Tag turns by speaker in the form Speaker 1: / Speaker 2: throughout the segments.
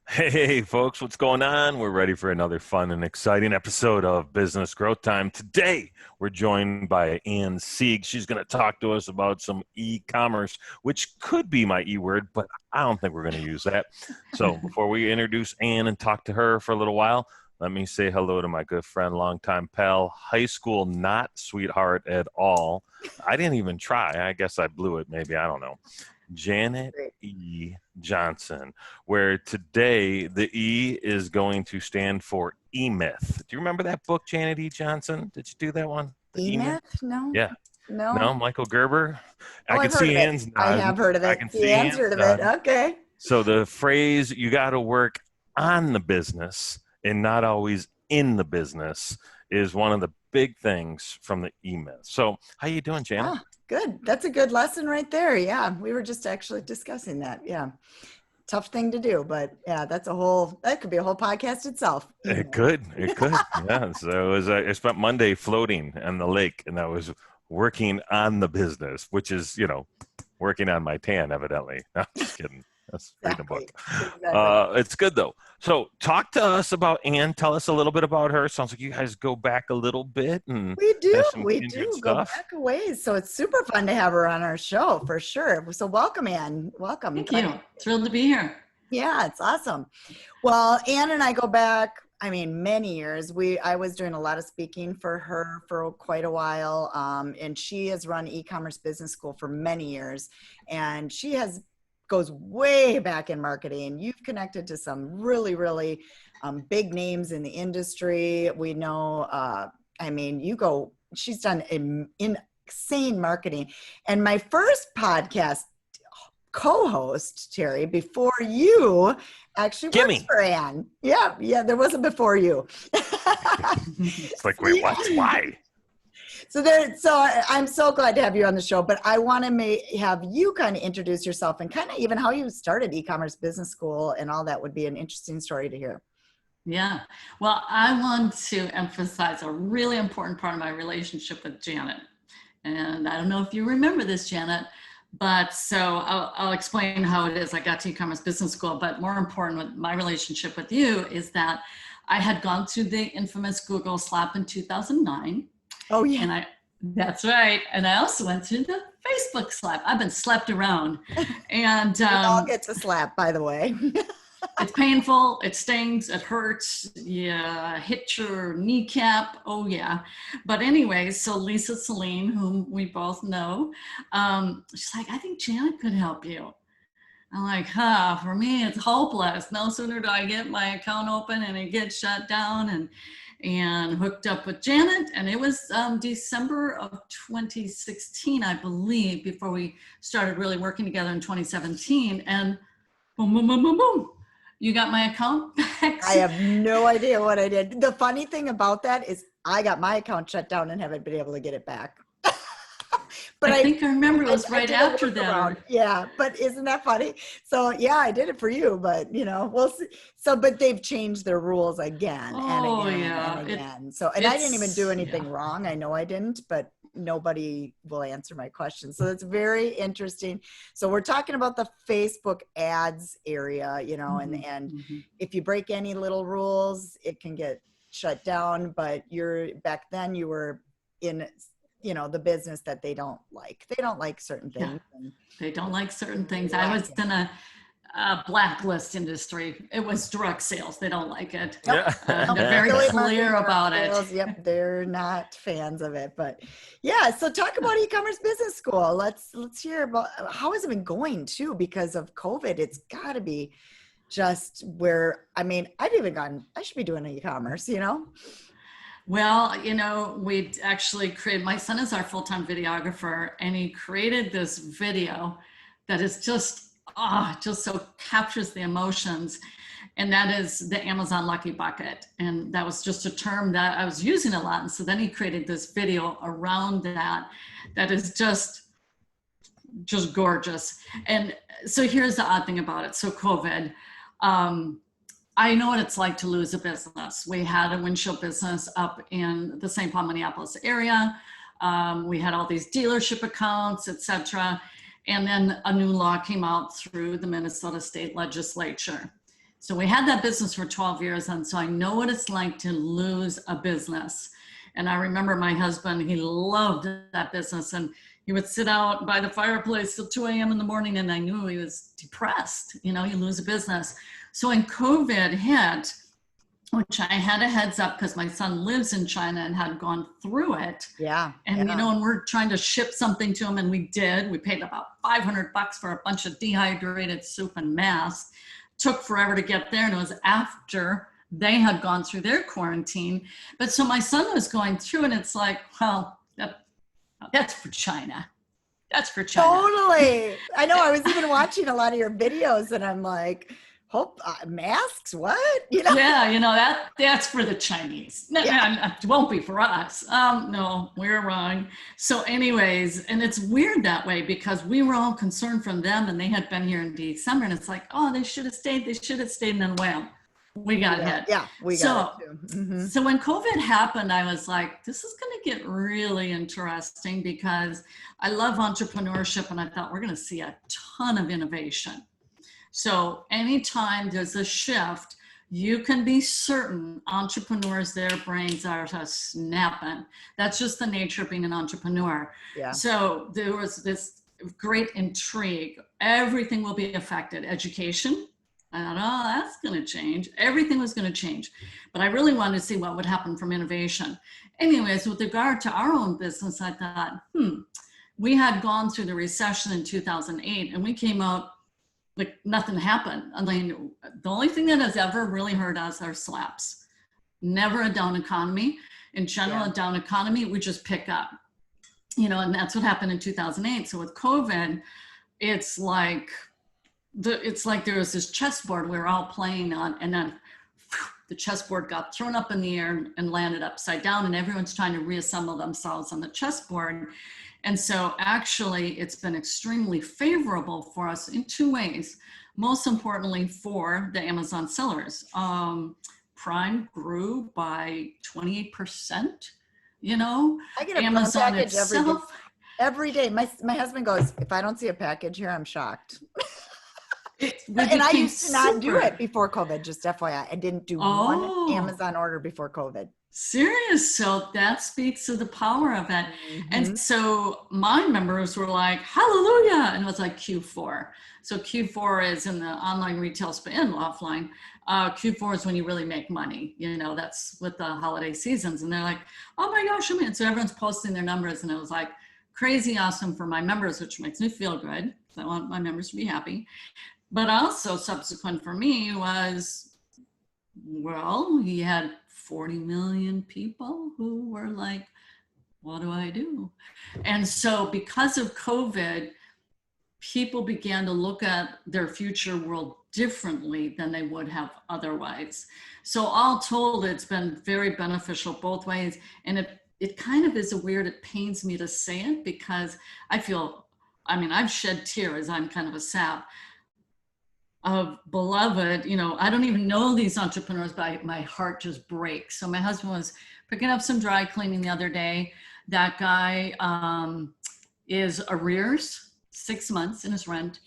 Speaker 1: Hey, folks, what's going on? We're ready for another fun and exciting episode of Business Growth Time. Today, we're joined by Ann Sieg. She's going to talk to us about some e-commerce, which could be my E-word, but I don't think we're going to use that. So before we introduce Ann and talk to her for a little while, let me say hello to my good friend, longtime pal, high school not sweetheart at all. I didn't even try. I guess I blew it, maybe. I don't know. Janet E. Johnson, where today the E is going to stand for E-Myth. Do you remember that book, Janet E. Johnson? Did you do that one? The
Speaker 2: E-Myth? No.
Speaker 1: Yeah. No,
Speaker 2: No.
Speaker 1: Michael Gerber.
Speaker 2: Oh,
Speaker 1: I
Speaker 2: I've
Speaker 1: can
Speaker 2: heard
Speaker 1: see
Speaker 2: of it.
Speaker 1: Ann's
Speaker 2: I
Speaker 1: nod.
Speaker 2: have heard of
Speaker 1: I
Speaker 2: it.
Speaker 1: can
Speaker 2: The
Speaker 1: see Ann's
Speaker 2: answer of it.
Speaker 1: nod.
Speaker 2: Okay.
Speaker 1: So the phrase, you got to work on the business and not always in the business, is one of the big things from the E-Myth. So how you doing, Janet?
Speaker 2: Ah, good. That's a good lesson right there. Yeah. We were just actually discussing that. Yeah. Tough thing to do, but yeah, that could be a whole podcast itself.
Speaker 1: It
Speaker 2: E-myth.
Speaker 1: could, it could, yeah. So I spent Monday floating on the lake, and I was working on the business, which is, working on my tan, evidently. No, just kidding. That's reading a book.
Speaker 2: Exactly. Exactly.
Speaker 1: It's good though. So talk to us about Ann. Tell us a little bit about her. Sounds like you guys go back a little bit and
Speaker 2: We do.
Speaker 1: have some
Speaker 2: We
Speaker 1: kindred
Speaker 2: do go
Speaker 1: stuff.
Speaker 2: back a ways. So it's super fun to have her on our show for sure. So welcome, Ann. Welcome.
Speaker 3: Thank you. Thrilled to be here.
Speaker 2: Yeah, it's awesome. Well, Ann and I go back, many years. I was doing a lot of speaking for her for quite a while. And she has run e-commerce business school for many years. And goes way back in marketing. You've connected to some really, really big names in the industry. We know, she's done insane marketing. And my first podcast co-host, Terry, before you actually worked for Ann. Yeah, there wasn't before you.
Speaker 1: It's like, wait, what? Why?
Speaker 2: So I'm so glad to have you on the show, but I want to have you kind of introduce yourself and kind of even how you started e-commerce business school and all that would be an interesting story to hear.
Speaker 3: Yeah. Well, I want to emphasize a really important part of my relationship with Janet. And I don't know if you remember this, Janet, but so I'll explain how it is I got to e-commerce business school. But more important with my relationship with you is that I had gone through the infamous Google slap in 2009.
Speaker 2: Oh yeah.
Speaker 3: That's right. And I also went through the Facebook slap. I've been slapped around. And
Speaker 2: we all get to slap, by the way.
Speaker 3: It's painful, it stings, it hurts, you hit your kneecap, oh yeah. But anyway, so Lisa Celine, whom we both know, she's like, I think Janet could help you. I'm like, for me, it's hopeless. No sooner do I get my account open and it gets shut down and hooked up with Janet. And it was December of 2016, I believe, before we started really working together in 2017. And boom, boom, boom, boom, boom. You got my account back?
Speaker 2: I have no idea what I did. The funny thing about that is I got my account shut down and haven't been able to get it back.
Speaker 3: But I think I remember it was right after that.
Speaker 2: Yeah, but isn't that funny? So yeah, I did it for you, but we'll see. So, but they've changed their rules again and again and again. And I didn't even do anything wrong. I know I didn't, but nobody will answer my questions. So that's very interesting. So we're talking about the Facebook ads area, and if you break any little rules, it can get shut down. But back then you were in the business that they don't like. They don't like certain things.
Speaker 3: Yeah, they don't like certain things. I was in a blacklist industry. It was direct sales. They don't like it.
Speaker 1: Yeah.
Speaker 3: They're very clear about it.
Speaker 2: Yep, they're not fans of it. But yeah, so talk about e-commerce business school. Let's hear about how has it been going too because of COVID. It's got to be just where I should be doing e-commerce,
Speaker 3: Well, we actually created, my son is our full-time videographer, and he created this video that is just so captures the emotions. And that is the Amazon Lucky Bucket. And that was just a term that I was using a lot. And so then he created this video around that is just gorgeous. And so here's the odd thing about it. So COVID, I know what it's like to lose a business. We had a windshield business up in the St. Paul, Minneapolis area. We had all these dealership accounts, etc. And then a new law came out through the Minnesota State Legislature. So we had that business for 12 years. And so I know what it's like to lose a business. And I remember my husband, he loved that business. And he would sit out by the fireplace till 2 a.m. in the morning. And I knew he was depressed. You lose a business. So when COVID hit, which I had a heads up because my son lives in China and had gone through it.
Speaker 2: Yeah.
Speaker 3: And, and we're trying to ship something to him, and we did. We paid about $500 for a bunch of dehydrated soup and masks. Took forever to get there, and it was after they had gone through their quarantine. But so my son was going through, and it's like, well, that's for China. That's for China.
Speaker 2: Totally. I know. I was even watching a lot of your videos, and I'm like, masks? What?
Speaker 3: Yeah, that's for the Chinese. No, it won't be for us. No, we're wrong. So anyways, and it's weird that way because we were all concerned from them, and they had been here in December, and it's like, oh, they should have stayed. And then wham, we got hit.
Speaker 2: Yeah, we got it too. Mm-hmm.
Speaker 3: So when COVID happened, I was like, this is going to get really interesting because I love entrepreneurship, and I thought we're going to see a ton of innovation. So anytime there's a shift, you can be certain entrepreneurs, their brains are just snapping. That's just the nature of being an entrepreneur.
Speaker 2: Yeah.
Speaker 3: So there was this great intrigue. Everything will be affected. Education, I thought, oh, that's going to change. Everything was going to change. But I really wanted to see what would happen from innovation. Anyways, with regard to our own business, I thought, we had gone through the recession in 2008, and we came out like nothing happened. I mean, the only thing that has ever really hurt us are slaps. Never a down economy. In general, a down economy, we just pick up, and that's what happened in 2008. So with COVID, it's like there was this chessboard we were all playing on, and then the chessboard got thrown up in the air and landed upside down, and everyone's trying to reassemble themselves on the chessboard. And so actually it's been extremely favorable for us in two ways. Most importantly for the Amazon sellers. Prime grew by 28%,
Speaker 2: I get a
Speaker 3: Amazon
Speaker 2: package
Speaker 3: itself.
Speaker 2: every day. My husband goes, if I don't see a package here, I'm shocked.
Speaker 3: And
Speaker 2: I used to not do it before COVID, just FYI. I didn't do one Amazon order before COVID.
Speaker 3: Serious. So that speaks to the power of it.
Speaker 2: Mm-hmm.
Speaker 3: And so my members were like, hallelujah. And it was like Q4. So Q4 is in the online retail space and offline. Q4 is when you really make money. That's with the holiday seasons. And they're like, oh my gosh. So everyone's posting their numbers. And it was like crazy awesome for my members, which makes me feel good. So I want my members to be happy. But also subsequent for me was, he had 40 million people who were like, what do I do? And so because of COVID, people began to look at their future world differently than they would have otherwise. So all told, it's been very beneficial both ways. And it kind of is it pains me to say it because I've shed tears. I'm kind of a sap. Of beloved, I don't even know these entrepreneurs, but my heart just breaks. So my husband was picking up some dry cleaning the other day. That guy is arrears 6 months in his rent,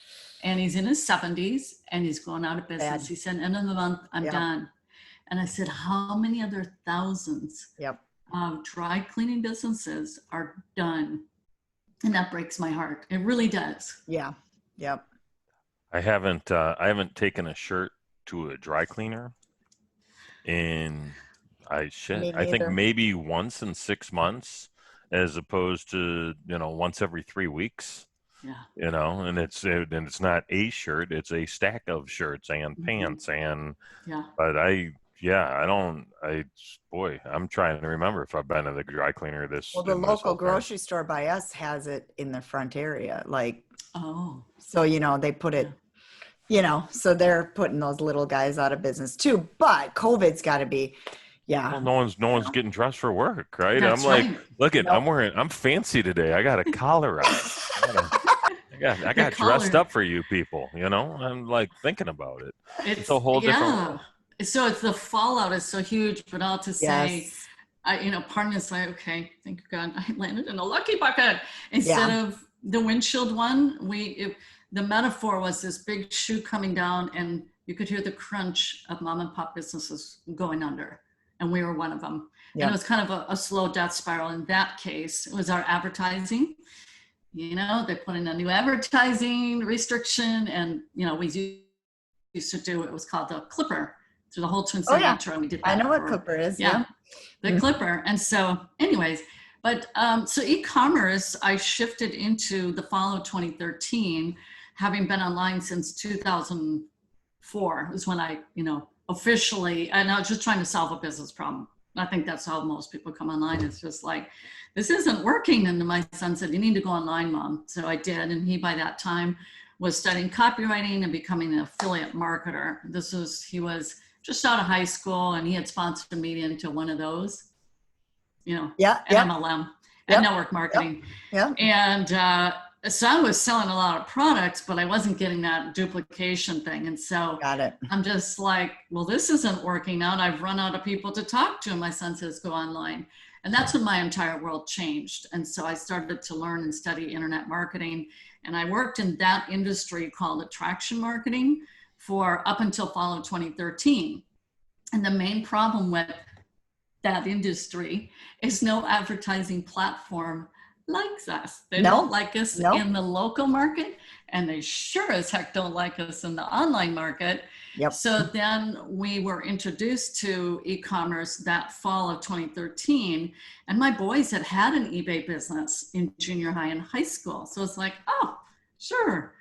Speaker 3: and he's in his 70s, and he's going out of business.
Speaker 2: Bad.
Speaker 3: He said, end of the month, I'm done. And I said, how many other thousands of dry cleaning businesses are done? And that breaks my heart. It really does.
Speaker 2: Yeah. Yep.
Speaker 1: I haven't taken a shirt to a dry cleaner, and I think maybe once in 6 months, as opposed to once every 3 weeks.
Speaker 3: Yeah.
Speaker 1: And it's not a shirt; it's a stack of shirts and pants But I'm trying to remember if I've been to the dry cleaner this.
Speaker 2: Well, the local grocery store by us has it in the front area, so they put it. So they're putting those little guys out of business too. But COVID's got to be,
Speaker 1: Well, no one's getting dressed for work, right?
Speaker 3: That's
Speaker 1: I'm like,
Speaker 3: right.
Speaker 1: look at, I'm fancy today. I got a collar on. I got dressed up for you people. I'm like thinking about it. It's a whole different world.
Speaker 3: So it's the fallout is so huge, but all to say, part of me is like, okay, thank you God, I landed in a lucky bucket instead of The windshield one, the metaphor was this big shoe coming down and you could hear the crunch of mom and pop businesses going under. And we were one of them. Yep. And it was kind of a slow death spiral. In that case, it was our advertising. You know, they put in a new advertising restriction and, you know, we used to do, it was called the Clipper through the whole Twin City Metro. And we did that.
Speaker 2: I know what Clipper is.
Speaker 3: Yeah. The Clipper. And so anyways, but so e-commerce, I shifted into the fall of 2013, having been online since 2004 is when I, you know, officially, and I was just trying to solve a business problem. I think that's how most people come online. It's just like, this isn't working. And my son said, you need to go online, Mom. So I did. And he, by that time, was studying copywriting and becoming an affiliate marketer. He was just out of high school and he had sponsored me into one of those, you know, MLM and network marketing. And so I was selling a lot of products, but I wasn't getting that duplication thing. And so I'm just like, well, this isn't working out. I've run out of people to talk to. And my son says, go online. And that's when my entire world changed. And so I started to learn and study internet marketing. And I worked in that industry called attraction marketing for up until fall of 2013. And the main problem with that industry is no advertising platform likes us. They don't like us in the local market, and they sure as heck don't like us in the online market. So then we were introduced to e-commerce that fall of 2013, and my boys had an eBay business in junior high and high school. So it's like, oh, sure,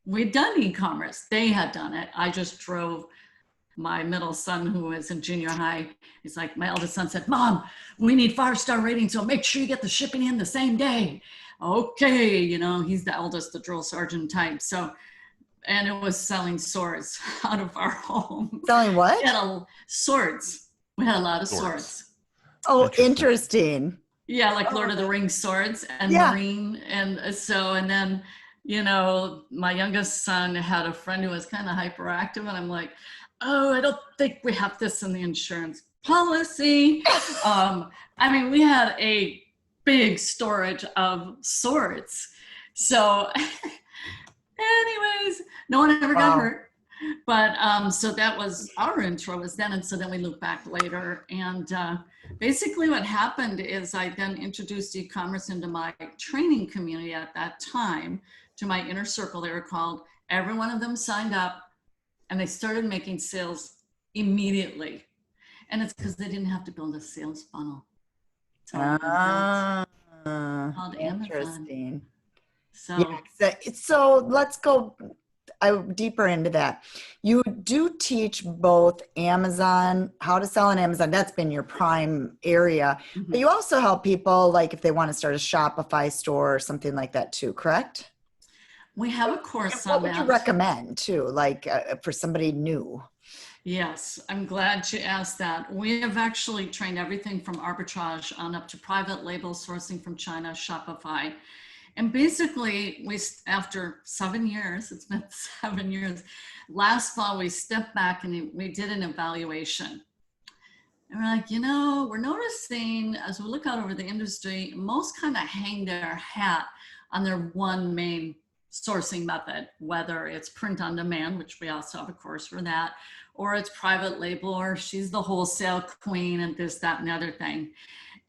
Speaker 3: we'd done e-commerce. They had done it. I just drove my middle son, who was in junior high. He's like, my eldest son said, Mom, we need 5-star ratings, so make sure you get the shipping in the same day. Okay, you know, he's the eldest, the drill sergeant type. So, and it was selling swords out of our home.
Speaker 2: Selling what?
Speaker 3: Swords. We had a lot of swords.
Speaker 2: Oh, interesting.
Speaker 3: Yeah, like Lord of the Rings swords and Marine. And so, and then, you know, my youngest son had a friend who was kind of hyperactive, and I'm like, oh, I don't think we have this in the insurance policy. I mean, we had a big storage of swords. So anyways, no one ever got hurt. But so that was our intro was then. And so then we look back later. And basically what happened is I then introduced e-commerce into my training community at that time, to my inner circle. They were called, every one of them signed up. And they started making sales immediately. And it's because they didn't have to build a sales funnel.
Speaker 2: Called interesting.
Speaker 3: Amazon.
Speaker 2: So let's go deeper into that. You do teach both Amazon, how to sell on Amazon. That's been your prime area. Mm-hmm. But you also help people, like if they want to start a Shopify store or something like that too, correct?
Speaker 3: We have a course
Speaker 2: on
Speaker 3: that.
Speaker 2: What would you recommend too, like for somebody new?
Speaker 3: Yes, I'm glad you asked that. We have actually trained everything from arbitrage on up to private label sourcing from China, Shopify. And basically, after 7 years, it's been 7 years, last fall we stepped back and we did an evaluation. And we're like, you know, we're noticing as we look out over the industry, most kind of hang their hat on their one main sourcing method, whether it's print on demand, which we also have a course for that, or it's private label, or she's the wholesale queen and this, that, and the other thing.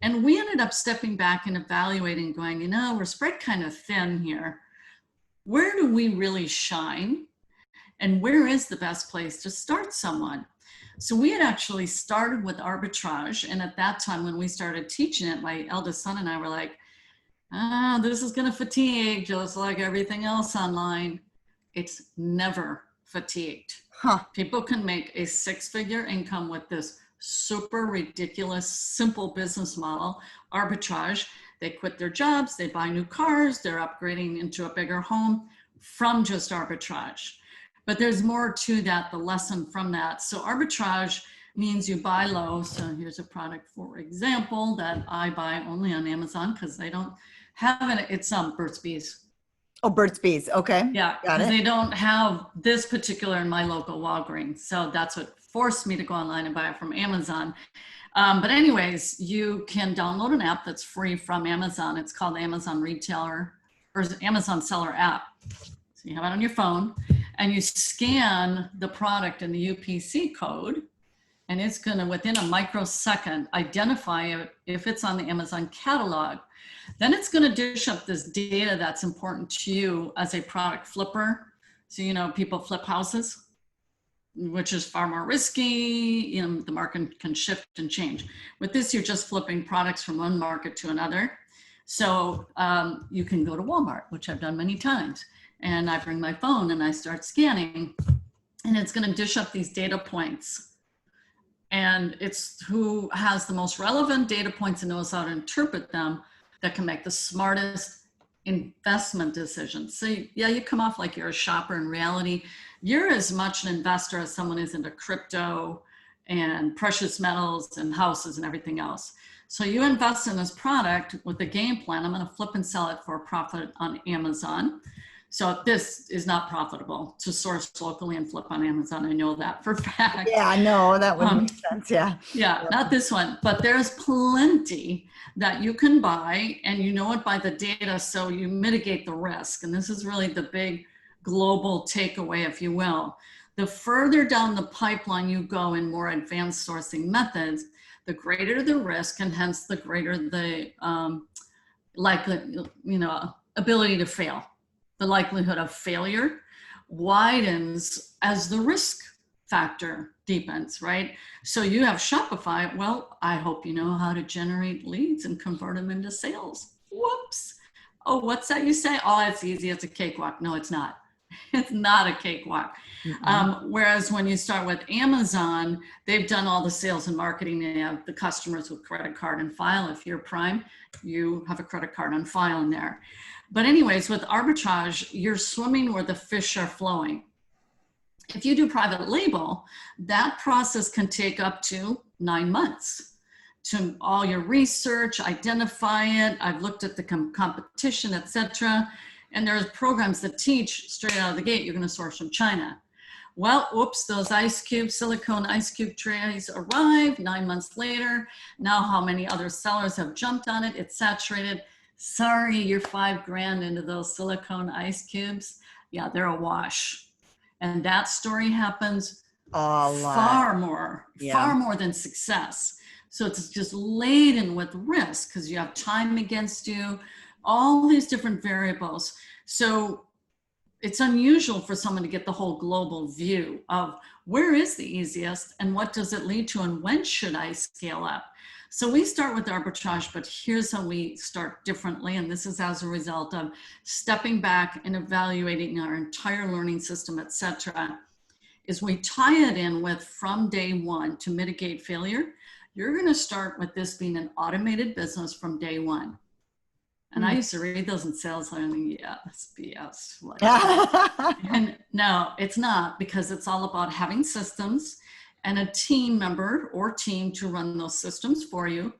Speaker 3: And we ended up stepping back and evaluating, going, you know, we're spread kind of thin here. Where do we really shine? And where is the best place to start someone? So we had actually started with arbitrage. And at that time, when we started teaching it, my eldest son and I were like, this is going to fatigue just like everything else online. It's never fatigued. People can make a 6-figure income with this super ridiculous, simple business model, arbitrage. They quit their jobs, they buy new cars, they're upgrading into a bigger home from just arbitrage. But there's more to that, the lesson from that. So arbitrage means you buy low. So here's a product, for example, that I buy only on Amazon because they don't have it. It's Burt's Bees.
Speaker 2: Oh, Burt's Bees. Okay.
Speaker 3: Yeah. Got it. They don't have this particular in my local Walgreens. So that's what forced me to go online and buy it from Amazon. But anyways, you can download an app that's free from Amazon. It's called Amazon Retail or Amazon seller app. So you have it on your phone and you scan the product in the UPC code, and it's going to, within a microsecond, identify it if it's on the Amazon catalog. Then it's going to dish up this data that's important to you as a product flipper. So, you know, people flip houses, which is far more risky. You know, the market can shift and change. With this, you're just flipping products from one market to another. So you can go to Walmart, which I've done many times. And I bring my phone and I start scanning, and it's going to dish up these data points. And it's who has the most relevant data points and knows how to interpret them that can make the smartest investment decisions. So yeah, you come off like you're a shopper. In reality, you're as much an investor as someone is into crypto and precious metals and houses and everything else. So you invest in this product with a game plan. I'm going to flip and sell it for a profit on Amazon. So this is not profitable to source locally and flip on Amazon. I know that for a fact.
Speaker 2: Yeah, no, that would make sense. Yeah.
Speaker 3: Yeah, not this one, but there's plenty that you can buy, and you know it by the data, so you mitigate the risk. And this is really the big global takeaway, if you will. The further down the pipeline you go in more advanced sourcing methods, the greater the risk, and hence the greater the ability to fail. The likelihood of failure widens as the risk factor deepens, right? So you have Shopify. Well, I hope you know how to generate leads and convert them into sales. Whoops. Oh, what's that you say? Oh, it's easy. It's a cakewalk. No, it's not. It's not a cakewalk. Whereas when you start with Amazon, they've done all the sales and marketing. They have the customers with credit card and file. If you're Prime, you have a credit card on file in there. But anyways, with arbitrage, you're swimming where the fish are flowing. If you do private label, that process can take up to 9 months to all your research, identify it. I've looked at the competition, etc. And there's programs that teach straight out of the gate, you're going to source from China. Well, whoops, those ice cubes, silicone ice cube trays arrive 9 months later. Now how many other sellers have jumped on it? It's saturated. Sorry, you're $5,000 into those silicone ice cubes. Yeah, they're a wash. And that story happens far more than success. So it's just laden with risk because you have time against you, all these different variables. So it's unusual for someone to get the whole global view of where is the easiest and what does it lead to and when should I scale up? So we start with arbitrage, but here's how we start differently. And this is as a result of stepping back and evaluating our entire learning system, et cetera, is we tie it in with from day one to mitigate failure. You're going to start with this being an automated business from day one. And I used to read those in sales learning. Yeah, that's BS. And no, it's not, because it's all about having systems and a team member or team to run those systems for you,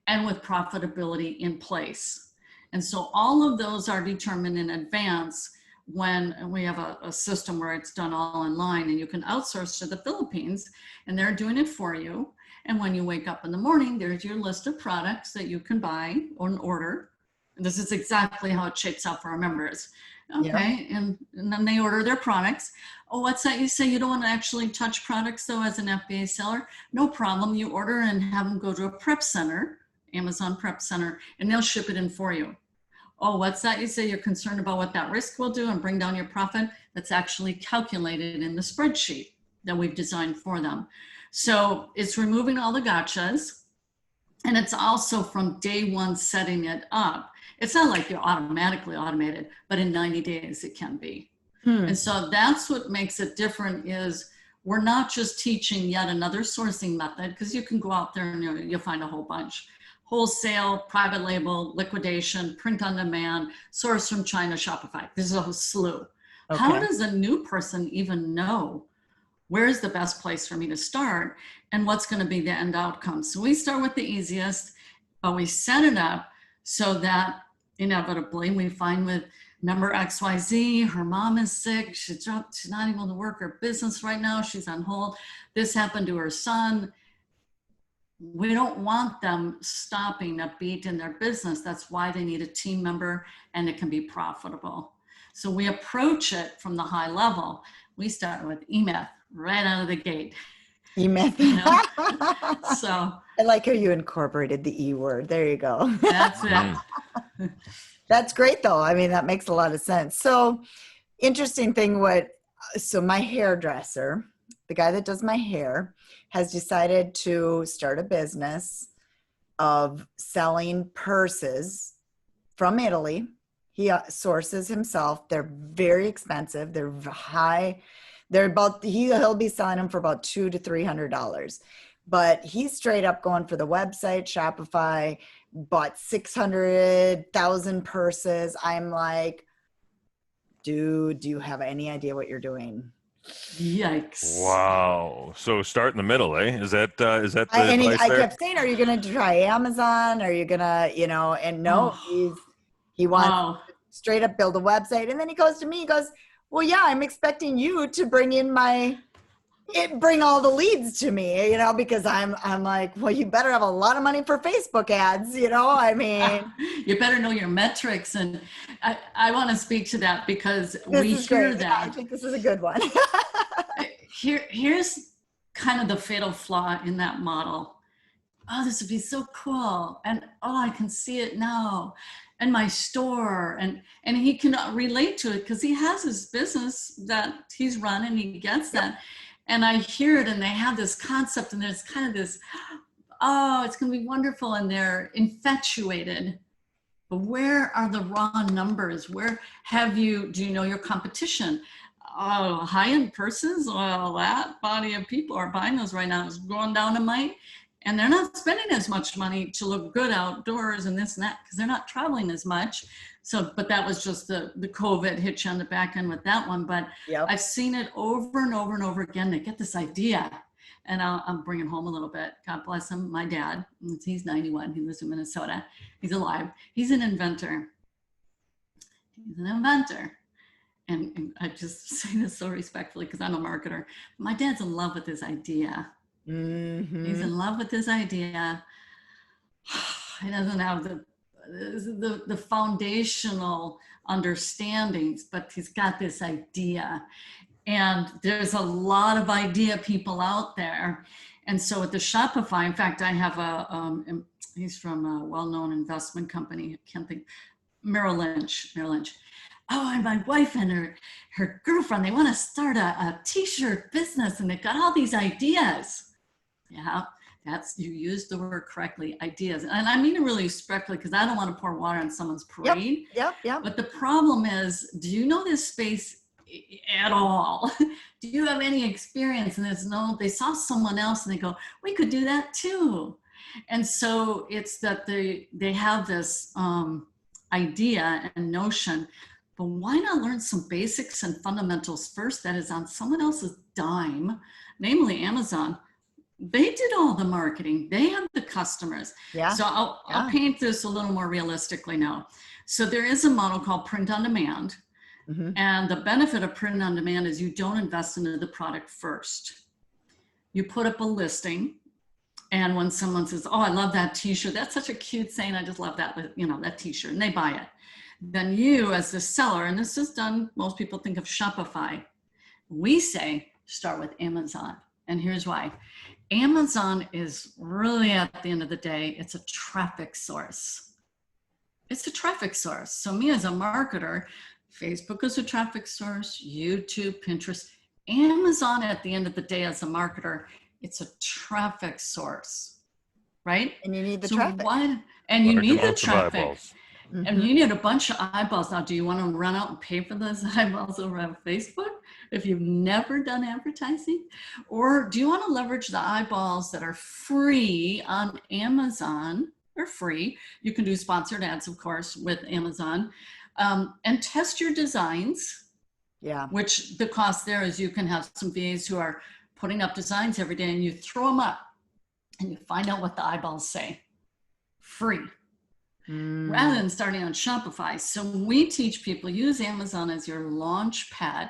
Speaker 3: and with profitability in place. And so all of those are determined in advance when we have a system where it's done all online, and you can outsource to the Philippines and they're doing it for you. And when you wake up in the morning, there's your list of products that you can buy or order. And this is exactly how it shapes out for our members. Okay, yeah. And then they order their products. Oh, what's that you say? You don't want to actually touch products though as an FBA seller? No problem. You order and have them go to a prep center, Amazon prep center, and they'll ship it in for you. Oh, what's that you say? You're concerned about what that risk will do and bring down your profit? That's actually calculated in the spreadsheet that we've designed for them. So it's removing all the gotchas, and it's also from day one setting it up. It's not like you're automatically automated, but in 90 days it can be. And so that's what makes it different, is we're not just teaching yet another sourcing method, because you can go out there and you'll find a whole bunch. Wholesale, private label, liquidation, print on demand, source from China, Shopify. This is a whole slew. Okay. How does a new person even know where's the best place for me to start and what's going to be the end outcome? So we start with the easiest, but we set it up so that inevitably we find with member XYZ, her mom is sick, she's not able to work her business right now, she's on hold. This happened to her son. we don't want them stopping a beat in their business. That's why they need a team member, and it can be profitable. So we approach it from the high level. We start with E-Myth right out of the gate.
Speaker 2: E-Myth.
Speaker 3: You know? So
Speaker 2: I like how you incorporated the E word. There you go.
Speaker 3: that's it.
Speaker 2: That's great though. I mean, that makes a lot of sense. So interesting thing, so my hairdresser, the guy that does my hair, has decided to start a business of selling purses from Italy. He sources himself. They're very expensive. They're high. He'll be selling them for about $200 to $300. But he's straight up going for the website, Shopify, bought 600,000 purses. I'm like, dude, do you have any idea what you're doing?
Speaker 3: Yikes.
Speaker 1: Wow. So start in the middle, eh? Is that the advice
Speaker 2: I
Speaker 1: there?
Speaker 2: kept saying, are you going to try Amazon? Are you going to, and no, he wants to straight up build a website. And then he goes to me, he goes, well, yeah, I'm expecting you to bring all the leads to me, because I'm like, well, you better have a lot of money for Facebook ads, I mean.
Speaker 3: You better know your metrics. And I want to speak to that because we hear
Speaker 2: great.
Speaker 3: that.
Speaker 2: Yeah, I think this is a good one.
Speaker 3: Here's kind of the fatal flaw in that model. Oh, this would be so cool. And I can see it now. And my store, and he cannot relate to it because he has his business that he's run and he gets that. And I hear it and they have this concept and there's kind of this, it's going to be wonderful. And they're infatuated. But where are the raw numbers? Do you know your competition? High-end purses? Well, that body of people are buying those right now. It's going down a mite. And they're not spending as much money to look good outdoors and this and that because they're not traveling as much. So, but that was just the COVID hit you on the back end with that one. But yep. I've seen it over and over and over again. They get this idea, and I'm bringing home a little bit. God bless him. My dad, he's 91. He lives in Minnesota. He's alive. He's an inventor. And I just say this so respectfully because I'm a marketer. My dad's in love with this idea. Mm-hmm. He's in love with this idea. He doesn't have the foundational understandings, but he's got this idea. And there's a lot of idea people out there. And so at the Shopify, in fact, I have he's from a well-known investment company. I can't think, Merrill Lynch. And my wife and her girlfriend, they want to start a t-shirt business and they've got all these ideas. Yeah, you used the word correctly, ideas. And I mean it really respectfully because I don't want to pour water on someone's parade. Yep. But the problem is, do you know this space at all? Do you have any experience? And they saw someone else and they go, we could do that too. And so it's that they have this idea and notion, but why not learn some basics and fundamentals first that is on someone else's dime, namely Amazon. They did all the marketing. They have the customers. Yeah. So I'll paint this a little more realistically now. So there is a model called print on demand. Mm-hmm. And the benefit of print on demand is you don't invest into the product first. You put up a listing. And when someone says, I love that t-shirt, that's such a cute saying, I just love that, that t-shirt, and they buy it. Then you as the seller, and this is done, most people think of Shopify. We say, start with Amazon. And here's why. Amazon is really, at the end of the day, it's a traffic source. It's a traffic source. So me as a marketer, Facebook is a traffic source, YouTube, Pinterest. Amazon, at the end of the day, as a marketer, it's a traffic source, right?
Speaker 2: And you need the traffic.
Speaker 3: You need the traffic. Mm-hmm. And you need a bunch of eyeballs. Now, do you want to run out and pay for those eyeballs over on Facebook if you've never done advertising? Or do you want to leverage the eyeballs that are free on Amazon? They're free. You can do sponsored ads, of course, with Amazon, and test your designs. Yeah. Which the cost there is you can have some VAs who are putting up designs every day and you throw them up and you find out what the eyeballs say. Free. Rather than starting on Shopify. So we teach people, use Amazon as your launch pad,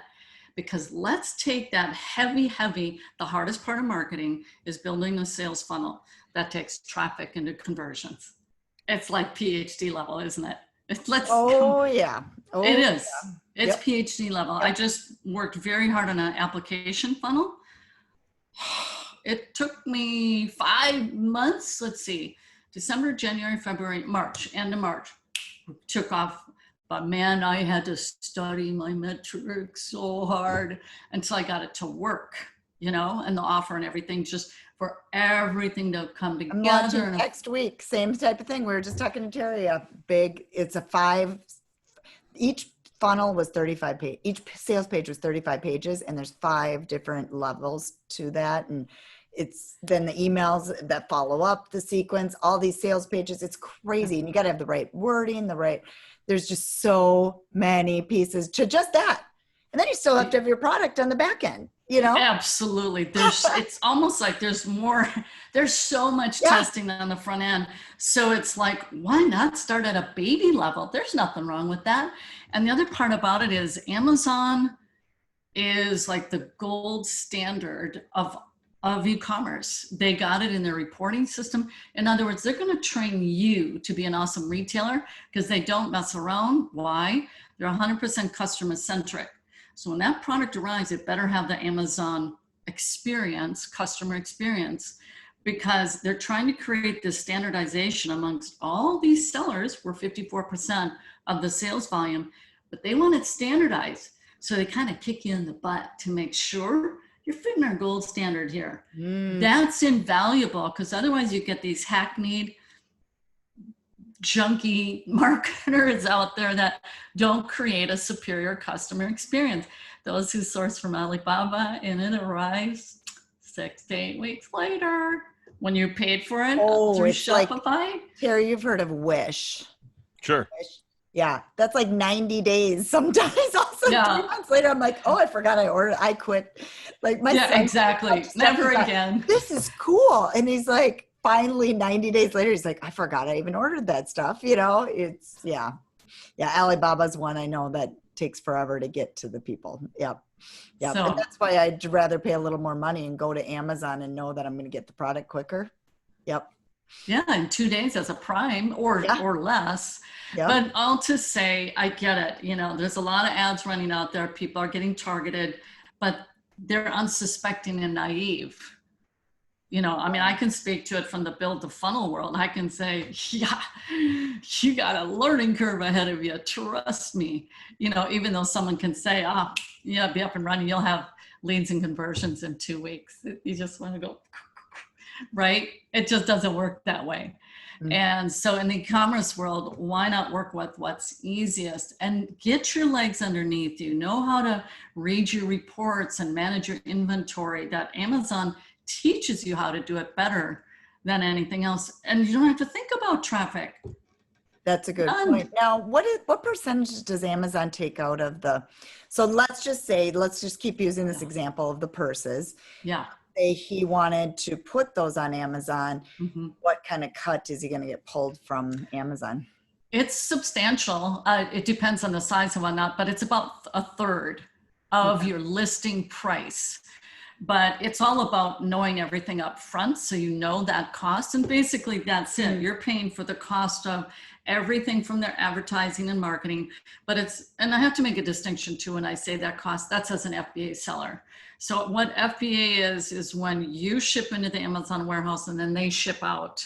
Speaker 3: because let's take that heavy, the hardest part of marketing is building a sales funnel that takes traffic into conversions. It's like PhD level, isn't it?
Speaker 2: Yeah.
Speaker 3: It is.
Speaker 2: Yeah.
Speaker 3: It's PhD level.
Speaker 2: Yep.
Speaker 3: I just worked very hard on an application funnel. It took me 5 months. Let's see, December, January, February, March, end of March, took off. But man, I had to study my metrics so hard until I got it to work, and the offer and everything, just for everything to come together.
Speaker 2: I'm launching next week. Same type of thing. We were just talking to Terry. Each funnel was 35 pages. Each sales page was 35 pages, and there's 5 different levels to that. And it's then the emails that follow up the sequence, all these sales pages. It's crazy. And you got to have the right wording, there's just so many pieces to just that. And then you still have to have your product on the back end,
Speaker 3: Absolutely. It's almost like there's so much testing on the front end. So it's like, why not start at a baby level? There's nothing wrong with that. And the other part about it is Amazon is like the gold standard of e-commerce. They got it in their reporting system. In other words, they're going to train you to be an awesome retailer because they don't mess around. Why? They're 100% customer centric. So when that product arrives, it better have the Amazon experience, customer experience, because they're trying to create this standardization amongst all these sellers. We're 54% of the sales volume, but they want it standardized. So they kind of kick you in the butt to make sure you're fitting our gold standard here. That's invaluable, because otherwise you get these hackneyed, junky marketers out there that don't create a superior customer experience. Those who source from Alibaba and it arrives 6 to 8 weeks later when you paid for it through Shopify.
Speaker 2: Like, Terry, you've heard of Wish.
Speaker 1: Sure.
Speaker 2: Wish. Yeah, that's like 90 days sometimes. Also, 3 months later, I'm like, oh, I forgot I ordered. I quit. Like my son,
Speaker 3: exactly. Never again.
Speaker 2: This is cool. And he's like, finally 90 days later, he's like, I forgot I even ordered that stuff. It's Alibaba's one I know that takes forever to get to the people. Yep. So, and that's why I'd rather pay a little more money and go to Amazon and know that I'm going to get the product quicker. Yep.
Speaker 3: Yeah, in 2 days as a prime or less. Yep. But all to say, I get it. There's a lot of ads running out there. People are getting targeted, but they're unsuspecting and naive. I can speak to it from the build to funnel world. I can say, you got a learning curve ahead of you. Trust me. Even though someone can say, be up and running. You'll have leads and conversions in 2 weeks. You just want to go, right? It just doesn't work that way. Mm-hmm. And so in the e-commerce world, why not work with what's easiest and get your legs underneath you? Know how to read your reports and manage your inventory. That Amazon teaches you how to do it better than anything else. And you don't have to think about traffic.
Speaker 2: That's a good point. Now, what percentage does Amazon take out of so let's just keep using this example of the purses.
Speaker 3: Yeah.
Speaker 2: Say he wanted to put those on Amazon. Mm-hmm. What kind of cut is he going to get pulled from Amazon?
Speaker 3: It's substantial. It depends on the size and whatnot, but it's about a third of your listing price. But it's all about knowing everything up front, so you know that cost, and basically that's it. You're paying for the cost of everything from their advertising and marketing. But and I have to make a distinction too when I say that cost, that's as an FBA seller. So what FBA is when you ship into the Amazon warehouse and then they ship out.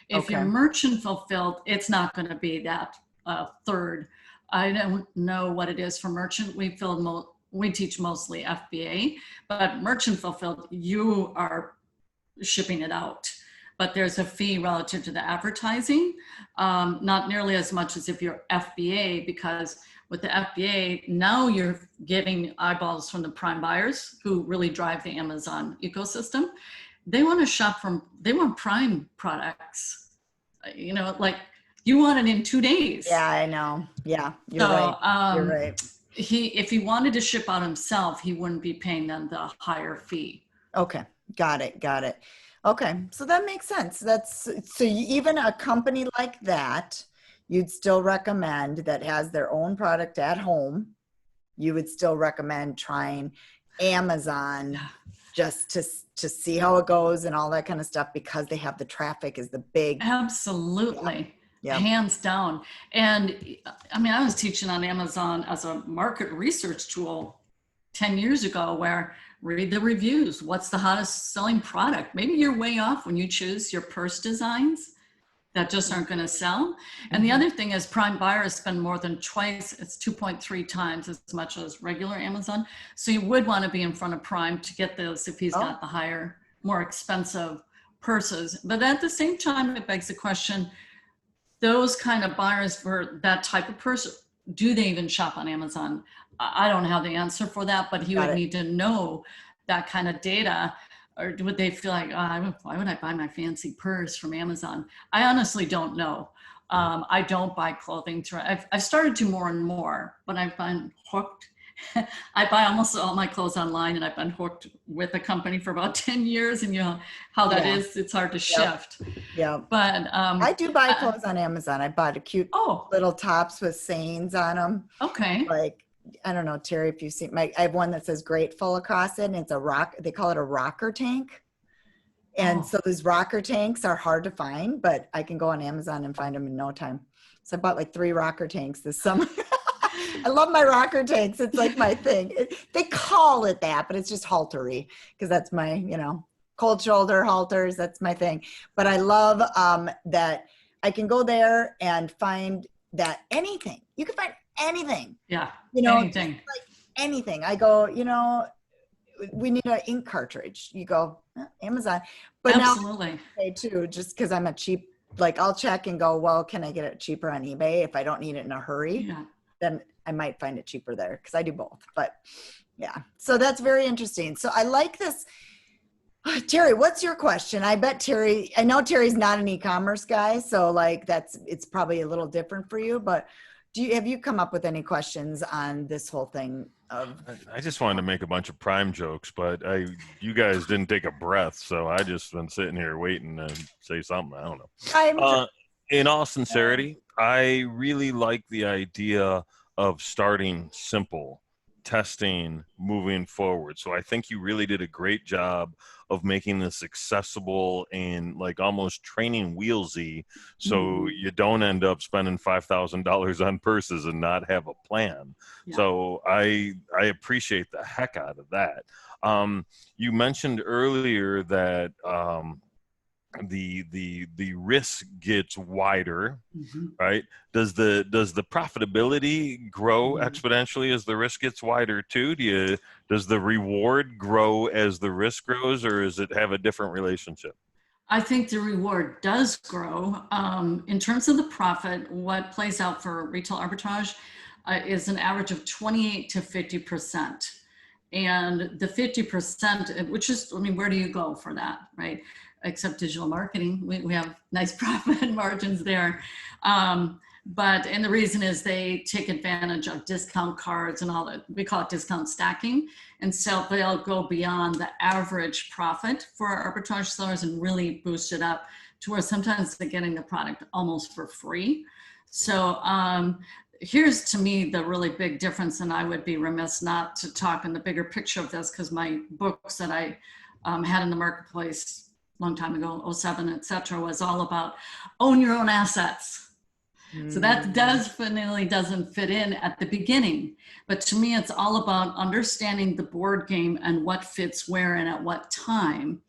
Speaker 3: If you're merchant fulfilled, it's not going to be that third. I don't know what it is for merchant. We teach mostly FBA, but merchant fulfilled, you are shipping it out. But there's a fee relative to the advertising, not nearly as much as if you're FBA, because with the FBA, now you're getting eyeballs from the prime buyers who really drive the Amazon ecosystem. They want to shop they want prime products, like you want it in 2 days.
Speaker 2: Yeah, I know. Yeah, you're right. You're right.
Speaker 3: If he wanted to ship out himself, he wouldn't be paying them the higher fee.
Speaker 2: Okay. Got it. Okay. So that makes sense. Even a company like that, you'd still recommend that has their own product at home you would still recommend trying Amazon just to see how it goes and all that kind of stuff, because they have the traffic is the big.
Speaker 3: Absolutely.
Speaker 2: Yeah.
Speaker 3: Hands down. And I mean, I was teaching on Amazon as a market research tool 10 years ago, where read the reviews. What's the hottest selling product? Maybe you're way off when you choose your purse designs that just aren't going to sell. And the other thing is prime buyers spend more than twice, it's 2.3 times as much as regular Amazon. So you would want to be in front of Prime to get those if he's got the higher, more expensive purses. But at the same time, it begs the question, those kind of buyers for that type of purse, do they even shop on Amazon? I don't have the answer for that, but he would need to know that kind of data. Or would they feel like, why would I buy my fancy purse from Amazon? I honestly don't know. I don't buy clothing. I've started to more and more, but I've been hooked. I buy almost all my clothes online, and I've been hooked with a company for about 10 years. And you know how that is, it's hard to shift.
Speaker 2: Yeah.
Speaker 3: But
Speaker 2: I do buy clothes on Amazon. I bought a cute little tops with sayings on them.
Speaker 3: Okay.
Speaker 2: Like, I don't know, Terry, if you've seen I have one that says grateful across it, and it's they call it a rocker tank. And so these rocker tanks are hard to find, but I can go on Amazon and find them in no time. So I bought like 3 rocker tanks this summer. I love my rocker tanks. It's like my thing. They call it that, but it's just haltery, because that's my, cold shoulder halters. That's my thing. But I love that I can go there and find that anything. You can find anything.
Speaker 3: Yeah.
Speaker 2: Anything. Like anything. I go, we need an ink cartridge. You go, Amazon. But
Speaker 3: absolutely.
Speaker 2: Now too, just because I'm a cheap, like I'll check and go, well, can I get it cheaper on eBay? If I don't need it in a hurry, then I might find it cheaper there, because I do both. But yeah, so that's very interesting. So I like this. Terry, what's your question? I know Terry's not an e-commerce guy, so like it's probably a little different for you, but have you come up with any questions on this whole thing of?
Speaker 1: I just wanted to make a bunch of Prime jokes, but you guys didn't take a breath, so I just been sitting here waiting to say something. I don't know. In all sincerity, I really like the idea of starting simple, testing, moving forward. So I think you really did a great job of making this accessible and like almost training wheelsy, so you don't end up spending $5,000 on purses and not have a plan. So I appreciate the heck out of that. You mentioned earlier that the risk gets wider, right? Does the profitability grow exponentially as the risk gets wider too? Does the reward grow as the risk grows, or does it have a different relationship?
Speaker 3: I think the reward does grow. In terms of the profit, what plays out for retail arbitrage is an average of 28 to 50%. And the 50%, which is, where do you go for that, right? Except digital marketing, we have nice profit margins there. And the reason is they take advantage of discount cards and all that. We call it discount stacking. And so they'll go beyond the average profit for our arbitrage sellers and really boost it up to where sometimes they're getting the product almost for free. So here's to me the really big difference, and I would be remiss not to talk in the bigger picture of this, because my books that I had in the marketplace long time ago, 07, et cetera, was all about own your own assets. So that definitely doesn't fit in at the beginning. But to me, it's all about understanding the board game and what fits where and at what time.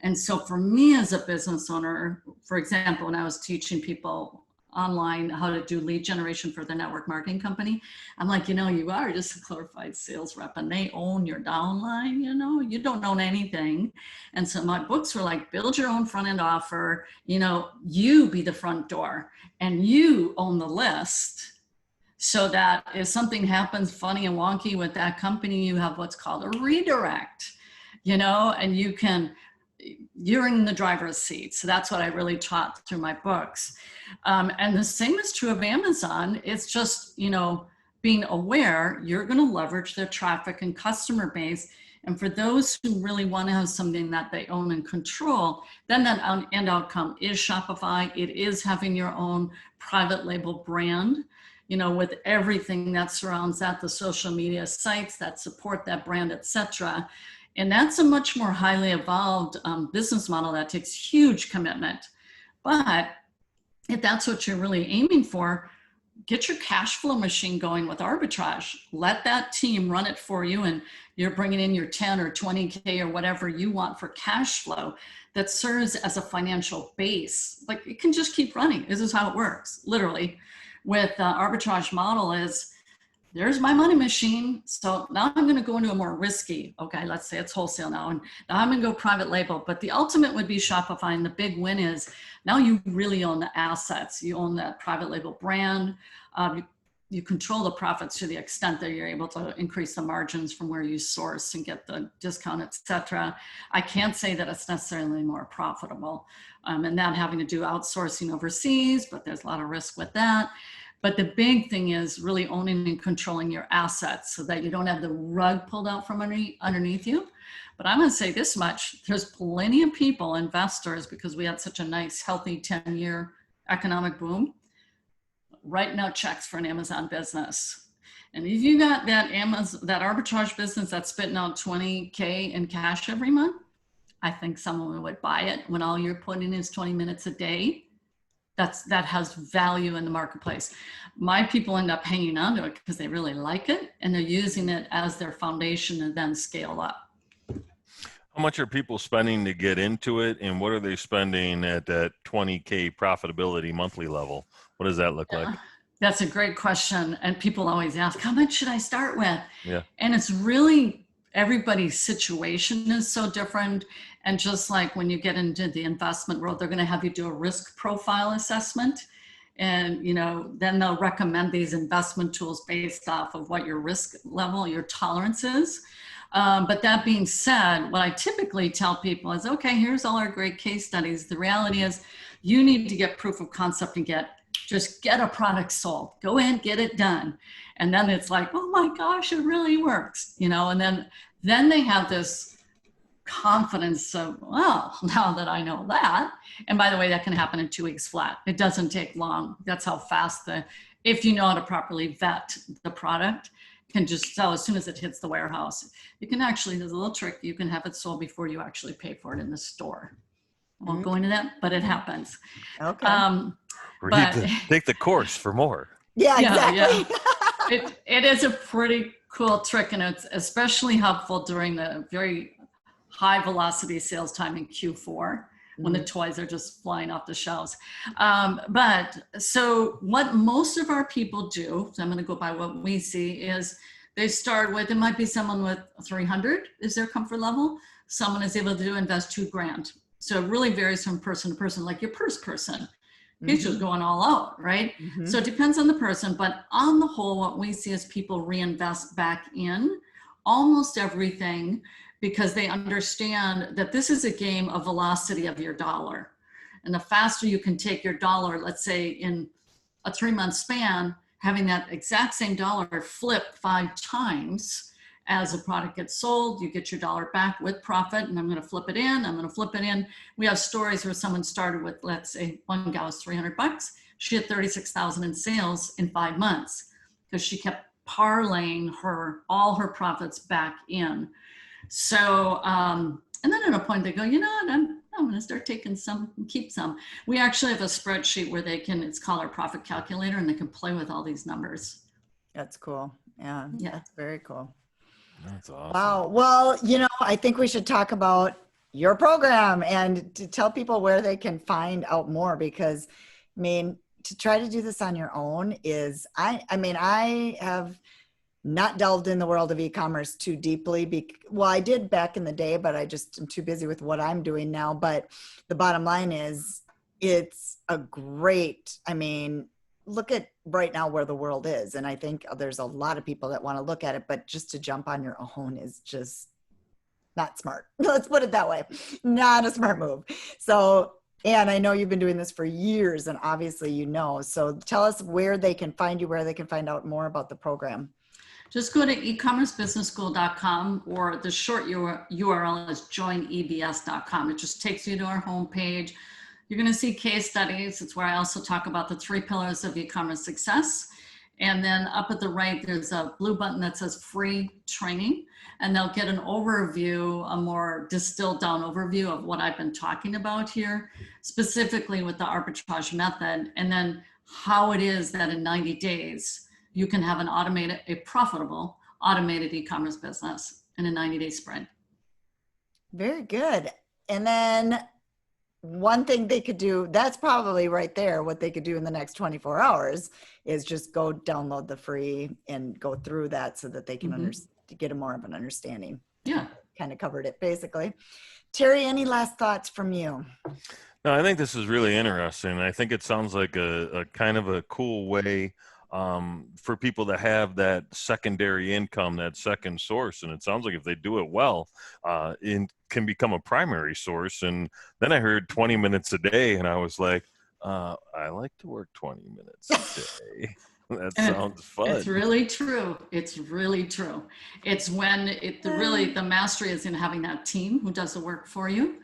Speaker 3: And so for me as a business owner, for example, when I was teaching people online how to do lead generation for the network marketing company, I'm like, you are just a glorified sales rep and they own your downline, you don't own anything. And so my books were like, build your own front end offer, you be the front door and you own the list, so that if something happens funny and wonky with that company, you have what's called a redirect, and you're in the driver's seat. So that's what I really taught through my books. And the same is true of Amazon. It's just, being aware you're going to leverage their traffic and customer base. And for those who really want to have something that they own and control, then that end outcome is Shopify. It is having your own private label brand. with everything that surrounds that, the social media sites that support that brand, etc. And that's a much more highly evolved business model that takes huge commitment. But if that's what you're really aiming for, get your cash flow machine going with arbitrage. Let that team run it for you, and you're bringing in your 10 or 20K or whatever you want for cash flow that serves as a financial base. Like, it can just keep running. This is how it works, literally. With the arbitrage model is, there's my money machine. So now I'm going to go into a more risky, okay, let's say it's wholesale now, and now I'm going to go private label. But the ultimate would be Shopify. And the big win is now you really own the assets. You own that private label brand. You control the profits to the extent that you're able to increase the margins from where you source and get the discount, etc. I can't say that it's necessarily more profitable, and that having to do outsourcing overseas, but there's a lot of risk with that. But the big thing is really owning and controlling your assets so that you don't have the rug pulled out from underneath you. But I'm going to say this much: there's plenty of people, investors, because we had such a nice, healthy 10-year economic boom, writing out checks for an Amazon business. And if you got that arbitrage business that's spitting out 20K in cash every month, I think someone would buy it when all you're putting is 20 minutes a day. That has value in the marketplace. My people end up hanging on to it because they really like it, and they're using it as their foundation and then scale up.
Speaker 1: How much are people spending to get into it, and what are they spending at that 20K profitability monthly level? What does that look like?
Speaker 3: That's a great question. And people always ask, how much should I start with?
Speaker 1: Yeah.
Speaker 3: And it's really, everybody's situation is so different. And just like when you get into the investment world, they're going to have you do a risk profile assessment. And, then they'll recommend these investment tools based off of what your risk level, your tolerance is. But that being said, what I typically tell people is, okay, here's all our great case studies. The reality is you need to get proof of concept and just get a product sold. Go in, get it done. And then it's like, oh my gosh, it really works, and then they have this confidence of, well, now that I know that. And by the way, that can happen in 2 weeks flat. It doesn't take long. That's how fast if you know how to properly vet the product, can just sell as soon as it hits the warehouse. You can actually, there's a little trick, you can have it sold before you actually pay for it in the store. I won't go into that, but it happens.
Speaker 2: Okay.
Speaker 1: Take the course for more.
Speaker 2: Yeah, exactly.
Speaker 3: Yeah. It is a pretty cool trick, and it's especially helpful during the very high velocity sales time in Q4 when the toys are just flying off the shelves. But so what most of our people do, so I'm going to go by what we see, is they start with, it might be someone with 300 is their comfort level. Someone is able to invest $2,000. So it really varies from person to person, like your purse person. He's just going all out, right? So it depends on the person, but on the whole, what we see is people reinvest back in almost everything because they understand that this is a game of velocity of your dollar. And the faster you can take your dollar, let's say in a 3-month span, having that exact same dollar flip 5 times as a product gets sold, you get your dollar back with profit, and I'm going to flip it in, I'm going to flip it in. We have stories where someone started with, let's say one gal was $300. She had 36,000 in sales in 5 months because she kept parlaying all her profits back in. So, and then at a point they go, you know what, I'm going to start taking some and keep some. We actually have a spreadsheet where it's called our profit calculator, and they can play with all these numbers.
Speaker 2: That's cool. Yeah. That's very cool.
Speaker 1: That's awesome.
Speaker 2: Wow. Well, I think we should talk about your program and to tell people where they can find out more, because to try to do this on your own is, I have not delved in the world of e-commerce too deeply. I did back in the day, but I just am too busy with what I'm doing now. But the bottom line is it's a great, look at right now where the world is. And I think there's a lot of people that want to look at it, but just to jump on your own is just not smart. Let's put it that way. Not a smart move. So, Ann, I know you've been doing this for years, and obviously so tell us where they can find you, where they can find out more about the program.
Speaker 3: Just go to ecommercebusinessschool.com, or the short URL is joinebs.com. It just takes you to our homepage. You're going to see case studies. It's where I also talk about the 3 pillars of e-commerce success. And then up at the right, there's a blue button that says free training, and they'll get an overview, a more distilled down overview of what I've been talking about here, specifically with the arbitrage method, and then how it is that in 90 days, you can have a profitable automated e-commerce business in a 90-day sprint.
Speaker 2: Very good. And then one thing they could do, that's probably right there, what they could do in the next 24 hours is just go download the free and go through that so that they can get a more of an understanding.
Speaker 3: Yeah.
Speaker 2: Kind of covered it basically. Terry, any last thoughts from you?
Speaker 1: No, I think this is really interesting. I think it sounds like a kind of a cool way for people to have that secondary income, that second source. And it sounds like if they do it well, it can become a primary source. And then I heard 20 minutes a day and I was like, I like to work 20 minutes a day. That sounds fun.
Speaker 3: It's really true. It's really true. It's when the mastery is in having that team who does the work for you.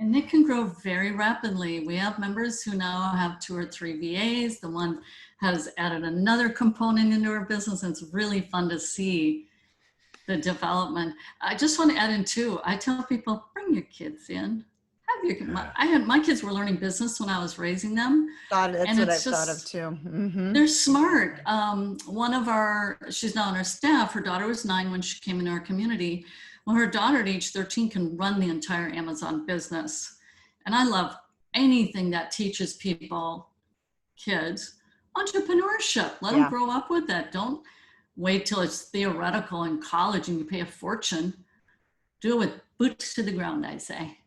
Speaker 3: And it can grow very rapidly. We have members who now have 2 or 3 VAs. The one has added another component into our business. And it's really fun to see the development. I just want to add in too, I tell people, bring your kids in. My kids were learning business when I was raising them.
Speaker 2: That's what I've thought of too. Mm-hmm.
Speaker 3: They're smart. She's now on our staff. Her daughter was 9 when she came into our community. Well, her daughter at age 13 can run the entire Amazon business. And I love anything that teaches kids, entrepreneurship. Let them grow up with that. Don't wait till it's theoretical in college and you pay a fortune. Do it with boots to the ground, I say.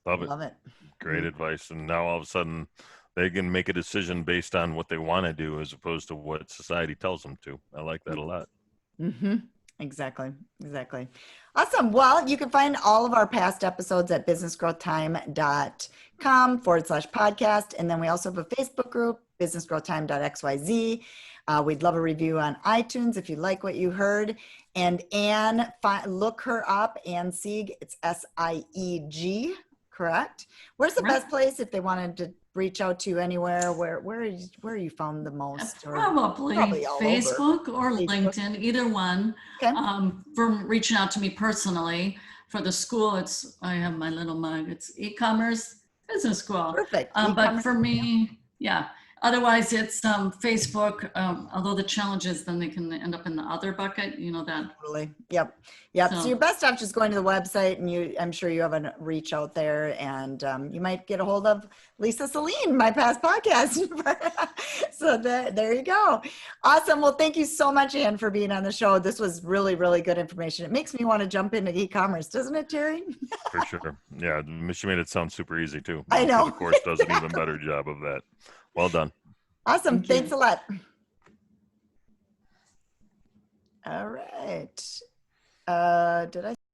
Speaker 1: Love it. Great advice. And now all of a sudden they can make a decision based on what they want to do as opposed to what society tells them to. I like that a lot.
Speaker 2: Mm-hmm. Exactly. Awesome. Well, you can find all of our past episodes at businessgrowthtime.com/podcast. And then we also have a Facebook group, businessgrowthtime.xyz. We'd love a review on iTunes if you like what you heard. And Ann, look her up, Ann Sieg. It's Sieg, correct? Where's the best place if they wanted to reach out to you anywhere? Where are you found the most?
Speaker 3: Probably Facebook or LinkedIn, either one.
Speaker 2: Okay.
Speaker 3: From reaching out to me personally. For the school, I have my little mug. It's e-commerce business school.
Speaker 2: Perfect.
Speaker 3: But for me, otherwise it's Facebook. Although the challenge is then they can end up in the other bucket, that. Totally.
Speaker 2: Yep. So your best off just going to the website and I'm sure you have a reach out there and you might get a hold of Lisa Celine, my past podcast. So there you go. Awesome. Well, thank you so much, Ann, for being on the show. This was really, really good information. It makes me want to jump into e-commerce, doesn't it, Terry? For
Speaker 1: sure. Yeah. She made it sound super easy too.
Speaker 2: I know.
Speaker 1: The course does an even better job of that. Well done.
Speaker 2: Awesome. Thanks a lot. All right. Did I